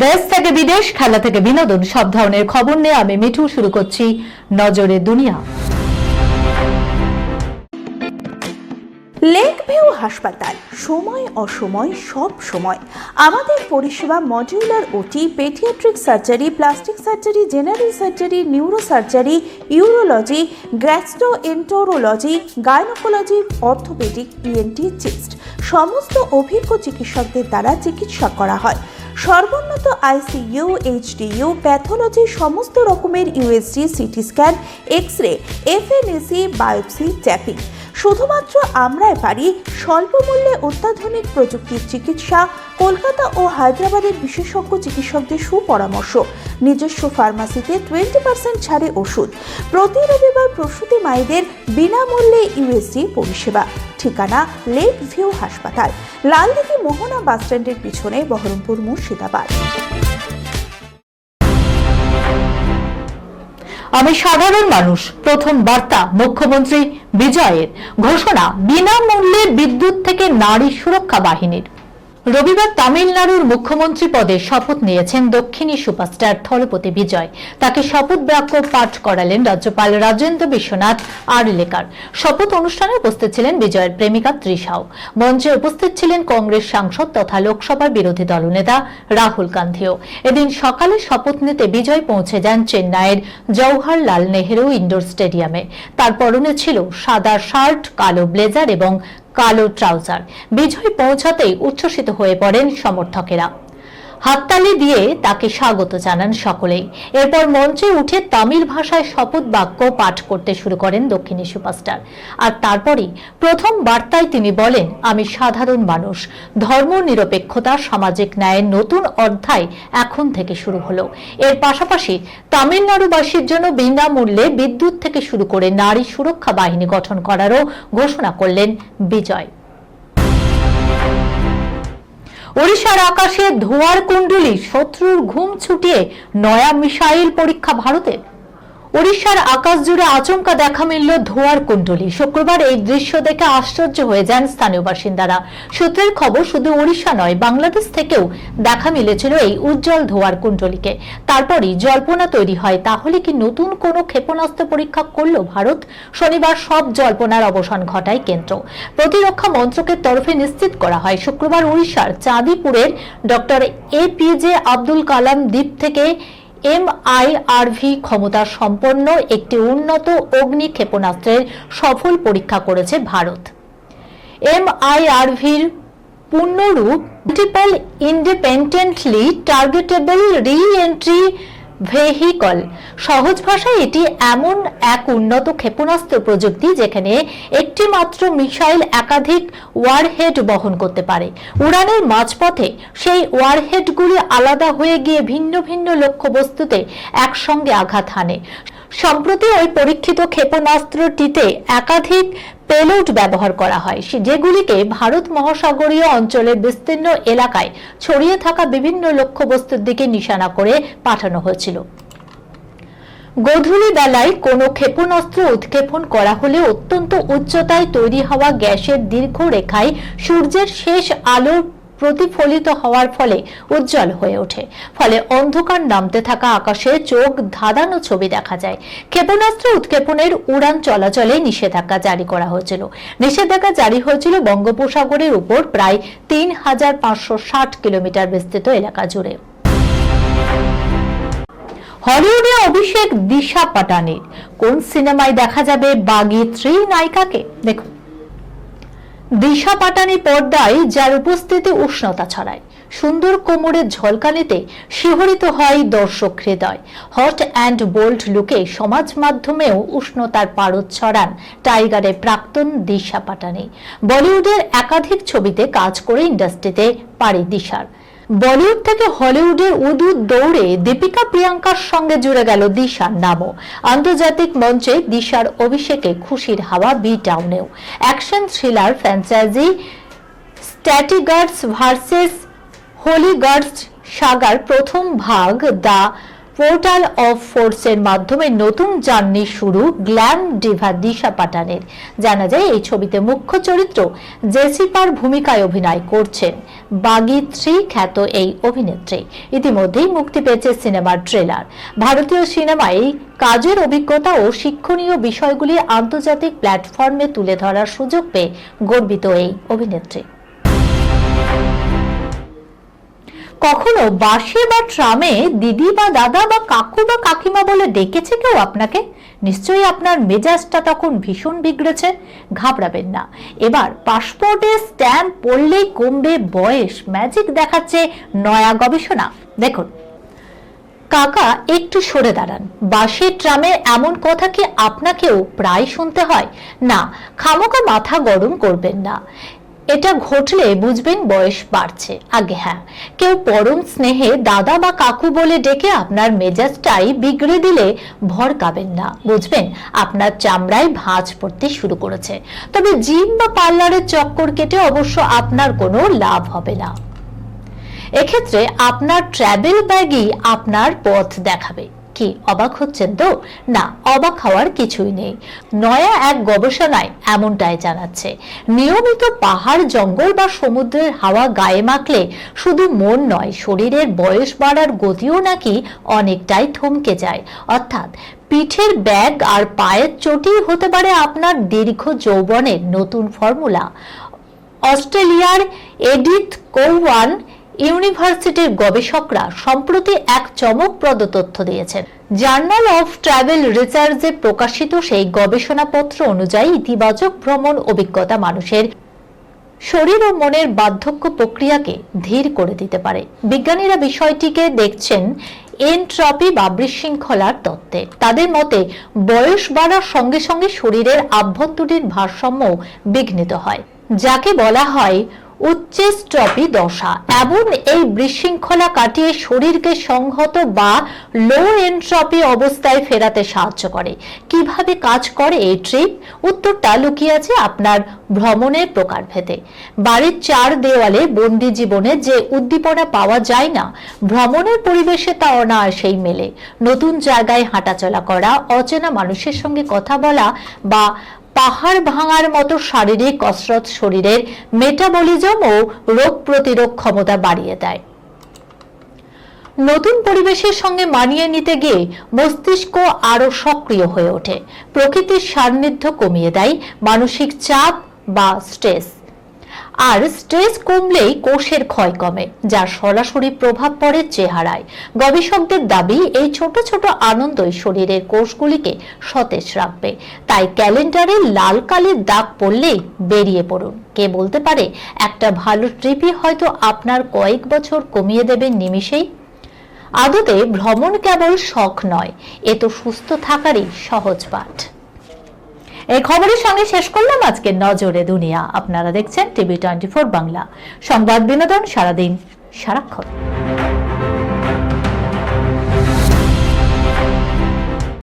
দেশ থেকে বিদেশ, খেলা থেকে বিনোদন, সব ধরনের খবর নিয়ে আমি মিঠু শুরু করছি নজরে দুনিয়া। লেক ভিউ হাসপাতাল, সময় অসময় সব সময় আমাদের পরিষেবা modular OT, paediatric surgery, plastic surgery, general surgery, neuro surgery, urology, gastroenterology, gynaecology, orthopaedic, ENT, chest সমস্ত অভিজ্ঞ চিকিৎসকদের দ্বারা চিকিৎসা করা হয়। সর্বোন্নত আইসিইউ, এইচডিইউ, প্যাথোলজি, সমস্ত রকমের USG, CT scan, X ray, FNAC, biopsy, tapping. শুধুমাত্র আমরাই পারি স্বল্প মূল্যে অত্যাধুনিক প্রযুক্তির চিকিৎসা, কলকাতা ও হায়দ্রাবাদের বিশেষজ্ঞ চিকিৎসকদের সুপরামর্শ, নিজস্ব ফার্মাসিতে 20% ছাড়ে ওষুধ, প্রতি রবিবার প্রসূতি মায়েদের বিনামূল্যে ইউএসজি পরিষেবা। ঠিকানা লেক ভিউ হাসপাতাল, লালদিঘি মোহনা বাসস্ট্যান্ডের পিছনে, বহরমপুর, মুর্শিদাবাদ। আমি সাধারণ মানুষ, প্রথম বার্তা মুখ্যমন্ত্রী বিজয়ের ঘোষণা, বিনামূল্যে বিদ্যুৎ থেকে নারী সুরক্ষা বাহিনীর। রবিবার তামিলনাড়ুর মুখ্যমন্ত্রী পদে শপথ নিয়েছেন দক্ষিণী সুপারস্টার থলপতি বিজয়। তাকে শপথ বাক্য পাঠ করালেন রাজ্যপাল রাজেন্দ্র বিশ্বনাথ আর্লেকার। শপথ অনুষ্ঠানে উপস্থিত ছিলেন বিজয়ের প্রেমিকা তৃষাও। মঞ্চে উপস্থিত ছিলেন কংগ্রেস সাংসদ তথা লোকসভার বিরোধী দলনেতা রাহুল গান্ধীও। এদিন সকালে শপথ নিতে বিজয় পৌঁছে যান চেন্নাইয়ের জওহরলাল নেহেরু ইন্ডোর স্টেডিয়ামে। তার পরনে ছিল সাদা শার্ট, কালো ব্লেজার এবং কালো ট্রাউজার। বিজয় পৌঁছাতেই উচ্ছ্বসিত হয়ে পড়েন সমর্থকেরা। হাততালি দিয়ে তাকে স্বাগত জানান সকলেই। এরপর মঞ্চে উঠে তামিল ভাষায় শপথ বাক্য পাঠ করতে শুরু করেন দক্ষিণী সুপারস্টার। আর তারপরই প্রথম বার্তায় তিনি বলেন, আমি সাধারণ মানুষ, ধর্ম নিরপেক্ষতা, সামাজিক ন্যায়ের নতুন অধ্যায় এখন থেকে শুরু হলো। এর পাশাপাশি তামিলনাড়ুবাসীর জন্য বিনামূল্যে বিদ্যুৎ থেকে শুরু করে নারী সুরক্ষা বাহিনী গঠন করারও ঘোষণা করলেন বিজয়। ওড়িশার আকাশে ধোঁয়ার কুণ্ডলী, শত্রুর ঘুম ছুটিয়ে নয়া মিসাইল পরীক্ষা ভারতের। ওড়িশার আকাশ জুড়ে আচমকা দেখা মিলল ধোঁয়ার কুণ্ডলী। শুক্রবার এই দৃশ্য দেখে আশ্চর্য হয়ে যান স্থানীয় বাসিন্দারা। সূত্রের খবর, শুধু ওড়িশা নয়, বাংলাদেশ থেকেও দেখা মিলেছিল এই উজ্জ্বল ধোঁয়ার কুণ্ডলীকে। তারপরই জল্পনা তৈরি হয়, তাহলে কি নতুন কোনো ক্ষেপণাস্ত্র পরীক্ষা করল ভারত? শনিবার সব জল্পনার অবসান ঘটায় কেন্দ্র। প্রতিরক্ষা মন্ত্রকের তরফে নিশ্চিত করা হয়, শুক্রবার ওড়িশার চাঁদিপুরের ডক্টর এপিজে আব্দুল কালাম দ্বীপ থেকে MIRV ক্ষমতা সম্পন্ন একটি উন্নত অগ্নি ক্ষেপণাস্ত্রের সফল পরীক্ষা করেছে ভারত। MIRVর পূর্ণরূপ multiple independently targetable re-entry vehicle. সহজ ভাষায় এটি এমন এক উন্নত ক্ষেপণাস্ত্র প্রযুক্তি যেখানে একটি মাত্র মিসাইল একাধিক ওয়ারহেড বহন করতে পারে। উড়ানের মাঝপথে সেই ওয়ারহেডগুলি আলাদা হয়ে গিয়ে ভিন্ন ভিন্ন লক্ষ্যবস্তুতে একসঙ্গে আঘাত হানে। সম্প্রতি ওই পরীক্ষিত ক্ষেপণাস্ত্রটিতে একাধিক পেলোড ব্যবহার করা হয়, যেগুলিকে ভারত মহাসাগরীয় অঞ্চলের বিস্তীর্ণ এলাকায় ছড়িয়ে থাকা বিভিন্ন লক্ষ্যবস্তুর দিকে নিশানা করে পাঠানো হয়েছিল। গধূলি বেলায় কোনো ক্ষেপণাস্ত্র উৎক্ষেপণ করা হলে অত্যন্ত উচ্চতায় তৈরি হওয়া গ্যাসের দীর্ঘ রেখায় সূর্যের শেষ আলো প্রতিফলিত হওয়ার ফলে উজ্জ্বল হয়ে ওঠে। ফলে অন্ধকার নামতে থাকা আকাশে চোখ ধাঁধানো ছবি দেখা যায়। ক্ষেপণাস্ত্র উৎক্ষেপণের উড়ান চলাচলে নিষেধাজ্ঞা জারি করা হয়েছিল। নিষেধাজ্ঞা জারি হয়েছিল বঙ্গোপসাগরের উপর প্রায় 3560 কিলোমিটার বিস্তৃত এলাকা জুড়ে। হলিউডে অভিষেক দিশা পাটানির। কোন সিনেমায় দেখা যাবে বাগি 3 নায়িকাকে? দেখুন, দিশা পাটানি পর্দায় যার উপস্থিতি উষ্ণতা ছড়ায়, সুন্দর কোমরের ঝলকানিতে শিহরিত হয় দর্শক হৃদয়। হট অ্যান্ড বোল্ড লুকে সমাজ মাধ্যমেও উষ্ণতার পারদ ছড়ান টাইগারের প্রাক্তন দিশা পাটানি। বলিউডের একাধিক ছবিতে কাজ করে ইন্ডাস্ট্রিতে পাড়ি দিশার। বলিউড থেকে হলিউডের উদূর দৌড়ে দীপিকা প্রিয়াঙ্কার সঙ্গে জুড়ে গেল দিশার নামও। আন্তর্জাতিক মঞ্চে দিশার অভিষেকে খুশির হাওয়া বি টাউনেও। অ্যাকশন থ্রিলার ফ্র্যাঞ্চাইজি স্ট্যাটিগার্ডস ভার্সেস হোলিগার্ডস সাগার প্রথম ভাগ দ্য পোর্টাল অফ ফোর্সের মাধ্যমে নতুন জার্নি শুরু গ্ল্যাম ডিভা দিশা পাটানের। জানা যায় এই ছবিতে মুখ্য চরিত্র জেসিকার ভূমিকায় অভিনয় করছেন বাগি 3 খ্যাত এই অভিনেত্রী। ইতিমধ্যেই মুক্তি পেয়েছে সিনেমার ট্রেলার। ভারতীয় সিনেমায় কাজের অভিজ্ঞতা ও শিক্ষণীয় বিষয়গুলি আন্তর্জাতিক প্ল্যাটফর্মে তুলে ধরার সুযোগ পেয়ে গর্বিত এই অভিনেত্রী। কখনো বাসে বা ট্রামে দিদি বা দাদা বা কাকু বা কাকিমা বলে ডেকেছে কেউ আপনাকে? নিশ্চয়ই আপনার মেজাজটা তখন ভীষণ বিগড়েছে। ঘাবড়াবেন না, এবার পাসপোর্টে স্ট্যাম্প পড়লেই কমবে বয়স। ম্যাজিক দেখাচ্ছে নয়া গবেষণা। দেখুন, কাকা একটু সরে দাঁড়ান। বাসে ট্রামে এমন কথা কি আপনাকেও প্রায় শুনতে হয়? না, খামোকা মাথা গরম করবেন না। এটা ঘটলে বুঝবেন বয়স বাড়ছে। আগে হ্যাঁ, কেউ পরম স্নেহে দাদা বা কাকু বলে ডেকে আপনার মেজাজটাই বিগড়ে দিলে ভড়কাবেন না। বুঝবেন আপনার চামড়ায় ভাঁজ পড়তে শুরু করেছে। তবে জিম বা পার্লারের চক্কর কেটে অবশ্য আপনার কোনো লাভ হবে না। এক্ষেত্রে আপনার ট্রাভেল ব্যাগই আপনার পথ দেখাবে। কি অবাক হচ্ছেন তো? না, অবাক হওয়ার কিছুই নেই। নয়া এক গবেষণায় এমনটাই জানাচ্ছে। নিয়মিত পাহাড়, জঙ্গল বা সমুদ্রের হাওয়া গায়ে মাখলে শুধু মন নয়, শরীরের বয়স বাড়ার গতিও নাকি অনেকটাই থমকে যায়। অর্থাৎ পিঠের ব্যাগ আর পায়ের চটি হতে পারে আপনার দীর্ঘ যৌবনের নতুন ফর্মুলা। অস্ট্রেলিয়ার এডিথ কোওয়ান ইউনিভার্সিটির গবেষকরা সম্প্রতি এক চমকপ্রদ তথ্য দিয়েছেন। জার্নাল অফ ট্রাভেল রিসার্চে প্রকাশিত সেই গবেষণাপত্র অনুযায়ী ইতিবাচক ভ্রমণ অভিজ্ঞতা মানুষের শরীর ও মনের বার্ধক্য প্রক্রিয়াকে ধীর করে দিতে পারে। বিজ্ঞানীরা বিষয়টিকে দেখছেন এনট্রপি বা বিশৃঙ্খলার তত্ত্বে। তাদের মতে বয়স বাড়ার সঙ্গে সঙ্গে শরীরের আভ্যন্তরীণ ভারসাম্য বিঘ্নিত হয়, যাকে বলা হয় উচ্চেস্ট্রপি দশা। এমন এই বিশৃঙ্খলা কাটিয়ে শরীরকে সংহত বা লো এন্ট্রপি অবস্থায় ফেরাতে সাহায্য করে। কিভাবে কাজ করে এই ট্রিপ? উত্তরটা লুকিয়ে আছে আপনার ভ্রমণের প্রকারভেদে। বাড়ির চার দেওয়ালে বন্দি জীবনে যে উদ্দীপনা পাওয়া যায় না, ভ্রমণের পরিবেশে তা অনায়াসেই মেলে। নতুন জায়গায় হাঁটাচলা করা, অচেনা মানুষের সঙ্গে কথা বলা বা পাহাড় ভাঙার মতো শারীরিক কসরত শরীরের মেটাবলিজম ও রোগ প্রতিরোধ ক্ষমতা বাড়িয়ে দেয়। নতুন পরিবেশের সঙ্গে মানিয়ে নিতে গিয়ে মস্তিষ্ক আরো সক্রিয় হয়ে ওঠে। প্রকৃতির সান্নিধ্য কমিয়ে দেয় মানসিক চাপ বা স্ট্রেস। আর স্ট্রেস কমলেই কোষের ক্ষয় কমে, যার সরাসরি প্রভাব পড়ে চেহারায়। গবেষকদের দাবি, এই ছোট ছোট আনন্দই শরীরের কোষগুলিকে সতেজ রাখবে। তাই ক্যালেন্ডারে লাল কালির দাগ পড়লেই বেরিয়ে পড়ুন। কে বলতে পারে একটা ভালো ট্রিপই হয়তো আপনার কয়েক বছর কমিয়ে দেবে নিমিষেই। আদতে ভ্রমণ কেবল শখ নয়, এ তো সুস্থ থাকারই সহজ পাঠ। এই খবরের সঙ্গে শেষ করলাম আজকের নজরে দুনিয়া। আপনারা দেখছেন টিভি 24 বাংলা, সংবাদ বিনোদন সারাদিন সারাক্ষণ।